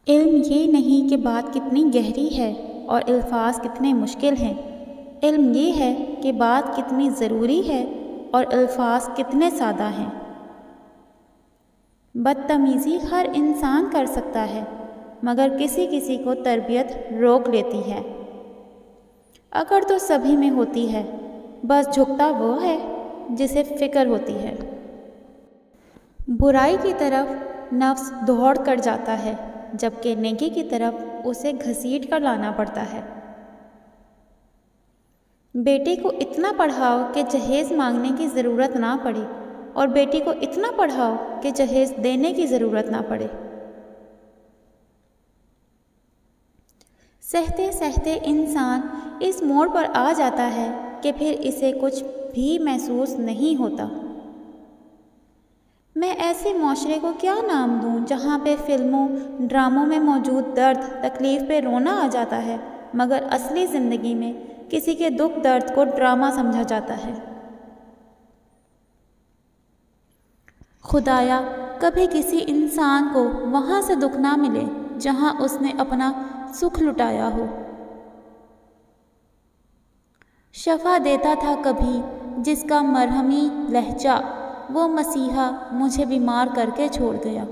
علم یہ نہیں کہ بات کتنی گہری ہے اور الفاظ کتنے مشکل ہیں۔ علم یہ ہے کہ بات کتنی ضروری ہے اور الفاظ کتنے سادہ ہیں۔ بدتمیزی ہر انسان کر سکتا ہے، مگر کسی کسی کو تربیت روک لیتی ہے۔ اکڑ تو سبھی میں ہوتی ہے، بس جھکتا وہ ہے جسے فکر ہوتی ہے۔ برائی کی طرف نفس دوڑ کر جاتا ہے، جبکہ نیکی کی طرف اسے گھسیٹ کر لانا پڑتا ہے۔ بیٹے کو اتنا پڑھاؤ کہ جہیز مانگنے کی ضرورت نہ پڑے، اور بیٹی کو اتنا پڑھاؤ کہ جہیز دینے کی ضرورت نہ پڑے۔ سہتے سہتے انسان اس موڑ پر آ جاتا ہے کہ پھر اسے کچھ بھی محسوس نہیں ہوتا۔ میں ایسے معاشرے کو کیا نام دوں جہاں پہ فلموں، ڈراموں میں موجود درد، تکلیف پہ رونا آ جاتا ہے، مگر اصلی زندگی میں کسی کے دکھ درد کو ڈرامہ سمجھا جاتا ہے۔ خدایا کبھی کسی انسان کو وہاں سے دکھ نہ ملے جہاں اس نے اپنا سکھ لٹایا ہو۔ شفا دیتا تھا کبھی جس کا مرہمی لہجہ، وہ مسیحا مجھے بیمار کر کے چھوڑ گیا۔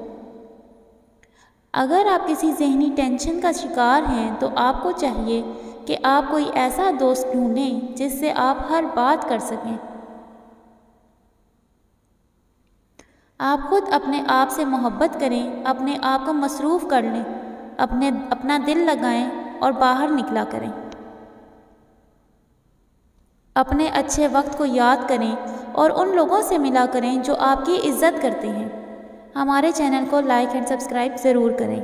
اگر آپ کسی ذہنی ٹینشن کا شکار ہیں تو آپ کو چاہیے کہ آپ کوئی ایسا دوست ڈھونڈیں جس سے آپ ہر بات کر سکیں۔ آپ خود اپنے آپ سے محبت کریں، اپنے آپ کو مصروف کر لیں، اپنا دل لگائیں اور باہر نکلا کریں۔ اپنے اچھے وقت کو یاد کریں اور ان لوگوں سے ملا کریں جو آپ کی عزت کرتے ہیں۔ ہمارے چینل کو لائک اینڈ سبسکرائب ضرور کریں۔